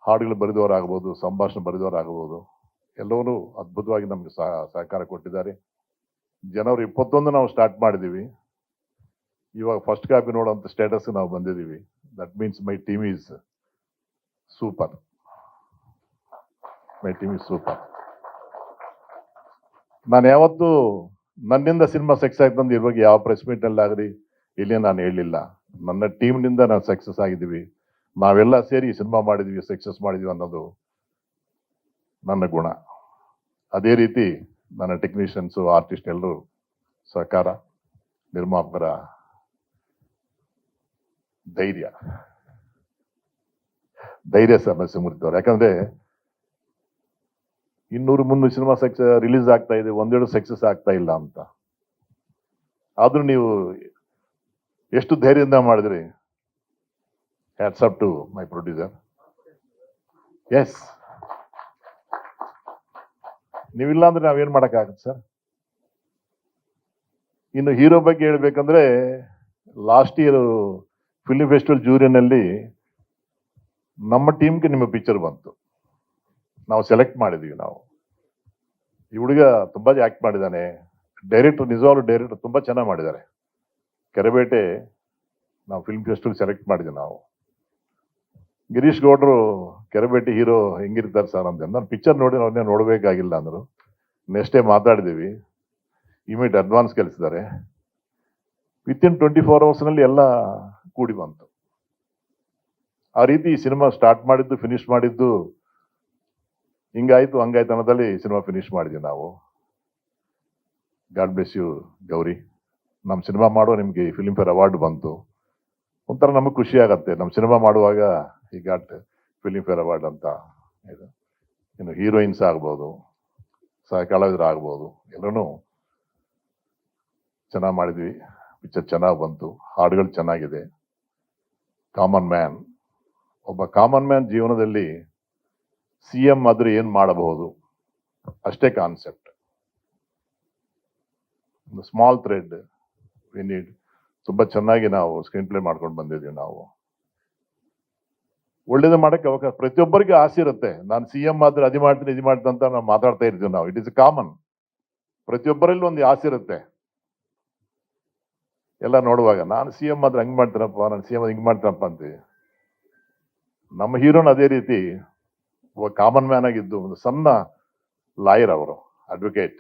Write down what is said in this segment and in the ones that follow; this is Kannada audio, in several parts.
ಹಾಡುಗಳು ಬರೆದವರಾಗ್ಬೋದು, ಸಂಭಾಷಣೆ ಬರೆದವರಾಗ್ಬೋದು, ಎಲ್ಲವೂ ಅದ್ಭುತವಾಗಿ ನಮಗೆ ಸಹಕಾರ ಕೊಟ್ಟಿದ್ದಾರೆ. ಜನವರಿ 21 ನಾವು ಸ್ಟಾರ್ಟ್ ಮಾಡಿದ್ದೀವಿ. ಇವಾಗ ಫಸ್ಟ್ ಕಾಪಿ ನೋಡೋಂಥ ಸ್ಟೇಟಸ್ ನಾವು ಬಂದಿದ್ದೀವಿ. That means my team is super. My team is super. ನಾನು ಯಾವತ್ತೂ ನನ್ನಿಂದ ಸಿನಿಮಾ ಸಕ್ಸಸ್ ಆಯ್ತು ಅಂತ ಇವಾಗ ಯಾವ ಪ್ರೆಸ್ ಮೀಟಲ್ಲಿ ಆಗಲಿ ಇಲ್ಲಿ ನಾನು ಹೇಳಿಲ್ಲ. ನನ್ನ ಟೀಮ್ನಿಂದ ನಾನು ಸಕ್ಸಸ್ ಆಗಿದ್ದೀವಿ. ನಾವೆಲ್ಲ ಸೇರಿ ಸಿನಿಮಾ ಮಾಡಿದ್ವಿ, ಸಕ್ಸಸ್ ಮಾಡಿದ್ವಿ ಅನ್ನೋದು ನನ್ನ ಗುಣ. ಅದೇ ರೀತಿ ನನ್ನ ಟೆಕ್ನಿಷಿಯನ್ಸು, ಆರ್ಟಿಸ್ಟ್ ಎಲ್ಲರೂ ಸಹಕಾರ, ನಿರ್ಮಾಪಕರ ಧೈರ್ಯ ಸಮಸ್ಯೆ ಮುರಿದವ್ರು. ಯಾಕಂದ್ರೆ 200-300 ಸಿನಿಮಾ ರಿಲೀಸ್ ಆಗ್ತಾ ಇದೆ, ಒಂದೆರಡು ಸಕ್ಸಸ್ ಆಗ್ತಾ ಇಲ್ಲ ಅಂತ. ಆದ್ರೂ ನೀವು ಎಷ್ಟು ಧೈರ್ಯದಿಂದ ಮಾಡಿದ್ರಿ. Hats off to my producer. Yes, ನೀವಿಲ್ಲ ಅಂದ್ರೆ ನಾವೇನ್ ಮಾಡಕ್ಕಾಗತ್ತೆ ಸರ್. ಇನ್ನು ಹೀರೋ ಬಗ್ಗೆ ಹೇಳ್ಬೇಕಂದ್ರೆ, ಲಾಸ್ಟ್ ಇಯರ್ ಫಿಲ್ಮ್ ಫೆಸ್ಟಿವಲ್ ಜೂರಿನಲ್ಲಿ ನಮ್ಮ ಟೀಮ್ಗೆ ನಿಮ್ಮ ಪಿಕ್ಚರ್ ಬಂತು. ನಾವು ಸೆಲೆಕ್ಟ್ ಮಾಡಿದ್ವಿ. ನಾವು ಈ ಹುಡುಗ ತುಂಬಾ ಆಕ್ಟ್ ಮಾಡಿದ್ದಾನೆ, ಡೈರೆಕ್ಟರ್ ನಿಜವಾಗ್ಲೂ ಡೈರೆಕ್ಟರ್ ತುಂಬಾ ಚೆನ್ನಾಗಿ ಮಾಡಿದ್ದಾರೆ. ಕೆರೆಬೇಟೆ ನಾವು ಫಿಲ್ಮ್ ಫೆಸ್ಟಿವಲ್ ಸೆಲೆಕ್ಟ್ ಮಾಡಿದ್ವಿ. ನಾವು ಗಿರೀಶ್ ಗೌಡ್ರು ಕೆರೆಬೇಟೆ ಹೀರೋ ಹೆಂಗಿರ್ತಾರೆ ಸರ್ ಅಂತ. ನಾನು ಪಿಕ್ಚರ್ ನೋಡಿ ಅವ್ರನ್ನೇ ನೋಡ್ಬೇಕಾಗಿಲ್ಲ ಅಂದ್ರು. ನೆಕ್ಸ್ಟ್ ಡೇ ಮಾತಾಡಿದೀವಿ, ಇಮಿಡಿಯೇಟ್ ಅಡ್ವಾನ್ಸ್ ಕಳಿಸಿದ್ದಾರೆ. ವಿತಿನ್ 24 hours ಎಲ್ಲ ಕೂಡಿ ಬಂತು. ಆ ರೀತಿ ಈ ಸಿನಿಮಾ ಸ್ಟಾರ್ಟ್ ಮಾಡಿದ್ದು, ಫಿನಿಶ್ ಮಾಡಿದ್ದು ಹಿಂಗಾಯ್ತು ಹಂಗಾಯ್ತು ಅನ್ನೋದಲ್ಲಿ ಸಿನಿಮಾ ಫಿನಿಶ್ ಮಾಡಿದ್ವಿ ನಾವು. God bless you Gauri. ನಮ್ಮ ಸಿನಿಮಾ ಮಾಡೋ ನಿಮ್ಗೆ ಫಿಲ್ಮ್ ಫೇರ್ ಅವಾರ್ಡ್ ಬಂತು. ಒಂಥರ ನಮಗೆ ಖುಷಿ ಆಗತ್ತೆ, ನಮ್ಮ ಸಿನಿಮಾ ಮಾಡುವಾಗ ಈ ಗಾಟ್ ಫಿಲ್ಮ್ ಫೇರ್ ಅವಾರ್ಡ್ ಅಂತ. ಇದು ಇನ್ನು ಹೀರೋಯಿನ್ಸ್ ಆಗ್ಬೋದು, ಸಹ ಕಲಾವಿದರು ಆಗ್ಬೋದು, ಎಲ್ಲರೂ ಚೆನ್ನಾಗಿ ಮಾಡಿದ್ವಿ. ಪಿಕ್ಚರ್ ಚೆನ್ನಾಗಿ ಬಂತು, ಹಾಡುಗಳು ಚೆನ್ನಾಗಿದೆ. ಕಾಮನ್ ಮ್ಯಾನ್, ಒಬ್ಬ ಕಾಮನ್ ಮ್ಯಾನ್ ಜೀವನದಲ್ಲಿ CM ಆದ್ರೆ ಏನ್ ಮಾಡಬಹುದು ಅಷ್ಟೇ ಕಾನ್ಸೆಪ್ಟ್. ಒಂದು ಸ್ಮಾಲ್ ಥ್ರೆಡ್ ವಿ ನೀಡ್. ತುಂಬಾ ಚೆನ್ನಾಗಿ ನಾವು ಸ್ಕ್ರೀನ್ ಪ್ಲೇ ಮಾಡ್ಕೊಂಡು ಬಂದಿದ್ದೀವಿ. ನಾವು ಒಳ್ಳೇದು ಮಾಡಕ್ಕೆ ಅವಕಾಶ, ಪ್ರತಿಯೊಬ್ಬರಿಗೆ ಆಸೆ ಇರುತ್ತೆ. ನಾನು CM ಆದ್ರೆ ಅದು ಮಾಡ್ತೀನಿ ಇದು ಮಾಡ್ತೀನಿ ಅಂತ ನಾವು ಮಾತಾಡ್ತಾ ಇರ್ತೀವಿ. ನಾವು ಇಟ್ ಇಸ್ ಕಾಮನ್. ಪ್ರತಿಯೊಬ್ಬರಲ್ಲಿ ಒಂದು ಆಸೆ ಇರುತ್ತೆ. ಎಲ್ಲ ನೋಡುವಾಗ ನಾನು CM ಆದ್ರೆ ಹಂಗ್ ಮಾಡ್ತೀನಪ್ಪ, ನಾನು CM ಹಿಂಗ್ ಮಾಡ್ತೀನಪ್ಪ ಅಂತೀವಿ. ನಮ್ಮ ಹೀರೋನ್ ಅದೇ ರೀತಿ ಒಬ್ಬ ಕಾಮನ್ ಮ್ಯಾನ್ ಆಗಿದ್ದು, ಒಂದು ಸಣ್ಣ ಲಾಯರ್, ಅವರು ಅಡ್ವೊಕೇಟ್.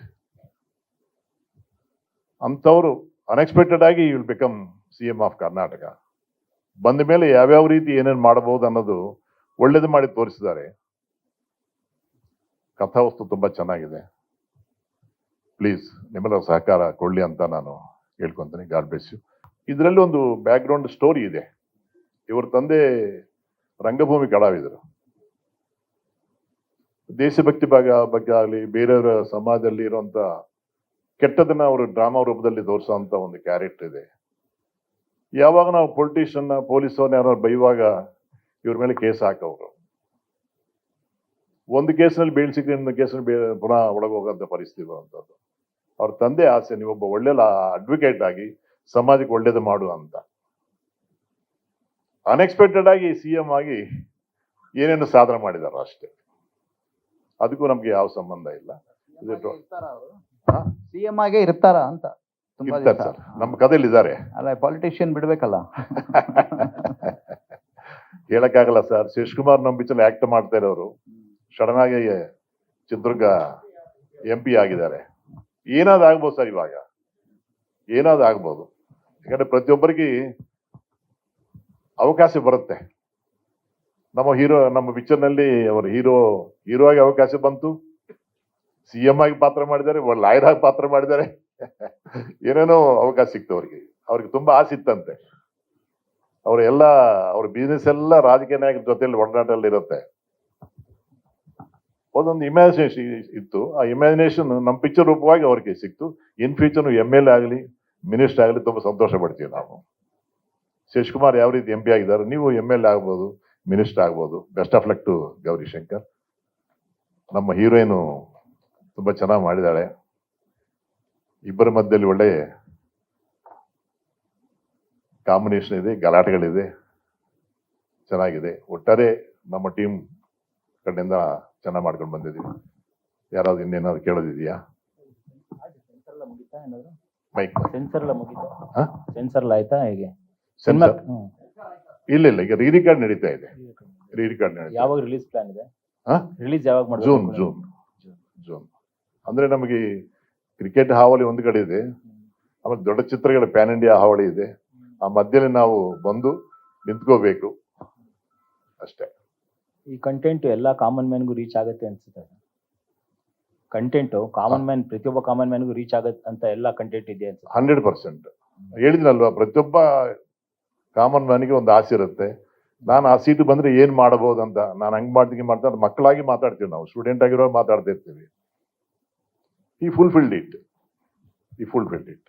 ಅಂಥವ್ರು ಅನ್ಎಕ್ಸ್ಪೆಕ್ಟೆಡ್ ಆಗಿ will become CM of Karnataka. ಬಂದ ಮೇಲೆ ಯಾವ್ಯಾವ ರೀತಿ ಏನೇನು ಮಾಡಬಹುದು ಅನ್ನೋದು ಒಳ್ಳೇದು ಮಾಡಿ ತೋರಿಸಿದ್ದಾರೆ. ಕಥಾವಸ್ತು ತುಂಬಾ ಚೆನ್ನಾಗಿದೆ. ಪ್ಲೀಸ್ ನಿಮ್ಮೆಲ್ಲರ ಸಹಕಾರ ಕೊಡ್ಲಿ ಅಂತ ನಾನು ಹೇಳ್ಕೊಂತೀನಿ. God bless you. ಇದರಲ್ಲಿ ಒಂದು ಬ್ಯಾಕ್ ಗ್ರೌಂಡ್ ಸ್ಟೋರಿ ಇದೆ. ಇವ್ರ ತಂದೆ ರಂಗಭೂಮಿ ಕಲಾವಿದರು. ದೇಶಭಕ್ತಿ ಬಗ್ಗೆ ಆಗಲಿ, ಬೇರೆಯವರ ಸಮಾಜದಲ್ಲಿ ಇರುವಂತ ಕೆಟ್ಟದನ್ನ ಅವರು ಡ್ರಾಮಾ ರೂಪದಲ್ಲಿ ತೋರಿಸುವಂತ ಒಂದು ಕ್ಯಾರೆಕ್ಟರ್ ಇದೆ. ಯಾವಾಗ ನಾವು ಪೊಲಿಟಿಷಿಯನ್, ಪೊಲೀಸವ್ರನ್ನ ಯಾರು ಬೈಯುವಾಗ ಇವ್ರ ಮೇಲೆ ಕೇಸ್ ಹಾಕವ್ರು. ಒಂದು ಕೇಸಿನಲ್ಲಿ ಬೇಲ್ ಸಿಕ್ಕರೆ ಇನ್ನೊಂದು ಕೇಸಿನಲ್ಲಿ ಪುನಃ ಒಳಗೋಗಂತ ಪರಿಸ್ಥಿತಿ ಬರುವಂಥದ್ದು. ಅವ್ರ ತಂದೆ ಆಸೆ, ನೀವೊಬ್ಬ ಒಳ್ಳೆ ಅಡ್ವೊಕೇಟ್ ಆಗಿ ಸಮಾಜಕ್ಕೆ ಒಳ್ಳೇದು ಮಾಡು ಅಂತ. ಅನ್ಎಕ್ಸ್ಪೆಕ್ಟೆಡ್ ಆಗಿ CM ಆಗಿ ಏನೇನು ಸಾಧನೆ ಮಾಡಿದಾರ ಅಷ್ಟೇ. ಅದಕ್ಕೂ ನಮ್ಗೆ ಯಾವ ಸಂಬಂಧ ಇಲ್ಲ. CM ಆಗೇ ಇರ್ತಾರ ಅಂತ ಸರ್, ನಮ್ಮ ಕಥೆಯಲ್ಲಿ ಇದ್ದಾರೆ. ಅಲ್ಲ, ಪಾಲಿಟಿಷಿಯನ್ ಬಿಡ್ಬೇಕಲ್ಲ. ಹೇಳಕ್ಕಾಗಲ್ಲ ಸರ್. ಶೇಷ್ಕುಮಾರ್ ನಮ್ಮ ಪಿಕ್ಚರ್ ಆಕ್ಟ್ ಮಾಡ್ತಾ ಇರೋರು ಸಡನ್ ಆಗಿ ಚಿತ್ರದುರ್ಗ MP ಆಗಿದ್ದಾರೆ. ಏನಾದ್ರು ಆಗ್ಬೋದು ಸರ್, ಇವಾಗ ಏನಾದ್ರು ಆಗ್ಬೋದು. ಯಾಕಂದ್ರೆ ಪ್ರತಿಯೊಬ್ಬರಿಗೆ ಅವಕಾಶ ಬರುತ್ತೆ. ನಮ್ಮ ಪಿಕ್ಚರ್ನಲ್ಲಿ ಅವರು ಹೀರೋ ಆಗಿ ಅವಕಾಶ ಬಂತು. CM ಆಗಿ ಪಾತ್ರ ಮಾಡಿದ್ದಾರೆ, ಲಾಯರ್ ಆಗಿ ಪಾತ್ರ ಮಾಡಿದ್ದಾರೆ. ಏನೇನೋ ಅವಕಾಶ ಸಿಕ್ತು ಅವ್ರಿಗೆ ತುಂಬಾ ಆಸೆ ಇತ್ತಂತೆ. ಅವ್ರ ಬಿಸ್ನೆಸ್ ಎಲ್ಲ ರಾಜಕೀಯ ನಾಯಕರ ಜೊತೆಯಲ್ಲಿ ಒಡನಾಟಲ್ಲಿ ಇರುತ್ತೆ. ಒಂದೊಂದು ಇಮ್ಯಾಜಿನೇಷನ್ ಇತ್ತು. ಆ ಇಮ್ಯಾಜಿನೇಷನ್ ನಮ್ಮ ಪಿಕ್ಚರ್ ರೂಪವಾಗಿ ಅವ್ರಿಗೆ ಸಿಕ್ತು. ಇನ್ ಫ್ಯೂಚರ್ MLA ಆಗಲಿ, ಮಿನಿಸ್ಟರ್ ಆಗಲಿ ತುಂಬಾ ಸಂತೋಷ ಪಡ್ತೀವಿ ನಾವು. ಶೇಷ್ಕುಮಾರ್ ಯಾವ ರೀತಿ MP ಆಗಿದ್ದಾರೆ, ನೀವು MLA ಆಗ್ಬೋದು, ಮಿನಿಸ್ಟರ್ ಆಗ್ಬೋದು. Best of luck to Gauri Shankar. ನಮ್ಮ ಹೀರೋಯಿನ್ ತುಂಬಾ ಚೆನ್ನಾಗಿ ಮಾಡಿದ್ದಾಳೆ. ಇಬ್ಬರ ಮಧ್ಯದಲ್ಲಿ ಒಳ್ಳೆ ಕಾಂಬಿನೇಷನ್ ಇದೆ, ಗಲಾಟೆಗಳಿದೆ, ಚೆನ್ನಾಗಿದೆ. ಒಟ್ಟಾರೆ ನಮ್ಮ ಟೀಮ್ ಕಡೆಯಿಂದ ಚೆನ್ನಾಗಿ ಮಾಡ್ಕೊಂಡು ಬಂದಿದ್ದೀವಿ. ಯಾರಾದ್ರು ಇನ್ನೇನಾದ್ರು ಕೇಳೋದಿದೆಯಾ? ಮೈಕ್ ಸೆನ್ಸರ್ ಎಲ್ಲ ಮುಗಿತಾ? ಹಾ? ಸೆನ್ಸರ್ ಎಲ್ಲ ಆಯ್ತಾ ಹೇಗೆ? ಸೆನ್ಸರ್ ಹ್ಮ್. ಇಲ್ಲ ಈಗ ರೀ ರಿಕಾರ್ಡ್ ನಡೀತಾ ಇದೆ. ರೀ ರಿಕಾರ್ಡ್ ನಡೀತಾ ಯಾವಾಗ ರಿಲೀಸ್ ಪ್ಲಾನ್ ಇದೆ? ಹಾ? ರಿಲೀಸ್ ಯಾವಾಗ ಜೂನ್ ಮಾಡ್ಬೇಕು? ಜೂನ್ ಜೂನ್ ಅಂದ್ರೆ ನಮಗೆ ಕ್ರಿಕೆಟ್ ಹಾವಳಿ ಒಂದು ಕಡೆ ಇದೆ, ಆಮೇಲೆ ದೊಡ್ಡ ಚಿತ್ರಗಳ ಪ್ಯಾನ್ ಇಂಡಿಯಾ ಹಾವಳಿ ಇದೆ. ಆ ಮಧ್ಯದಲ್ಲಿ ನಾವು ಬಂದು ನಿಂತ್ಕೋಬೇಕು ಅಷ್ಟೇ. ಈ ಕಂಟೆಂಟ್ ಎಲ್ಲಾ ಕಾಮನ್ ಮ್ಯಾನ್ಗೂ ರೀಚ್ ಆಗುತ್ತೆ ಅನ್ಸುತ್ತೆ. ಕಂಟೆಂಟ್ ಕಾಮನ್ ಮ್ಯಾನ್, ಪ್ರತಿಯೊಬ್ಬ ಕಾಮನ್ ಮ್ಯಾನ್ಗೂ ರೀಚ್ ಆಗತ್ತೆ ಅಂತ ಎಲ್ಲ ಕಂಟೆಂಟ್ ಇದೆ ಅನ್ಸುತ್ತೆ. 100% ಹೇಳಿದ್ನಲ್ವಾ, ಪ್ರತಿಯೊಬ್ಬ ಕಾಮನ್ ಮ್ಯಾನಿಗೆ ಒಂದು ಆಸೆ ಇರುತ್ತೆ. ನಾನು ಆ ಸೀಟು ಬಂದ್ರೆ ಏನ್ ಮಾಡಬಹುದು ಅಂತ. ನಾನು ಹಂಗ್ ಮಾಡ್ತೀನಿ ಮಾಡ್ತಾ ಮಕ್ಕಳಾಗಿ ಮಾತಾಡ್ತೀವಿ, ನಾವು ಸ್ಟೂಡೆಂಟ್ ಆಗಿರೋ ಮಾತಾಡ್ತಾ ಇರ್ತೀವಿ. ಈ ಫುಲ್ಫಿಲ್ಡ್ ಇಟ್.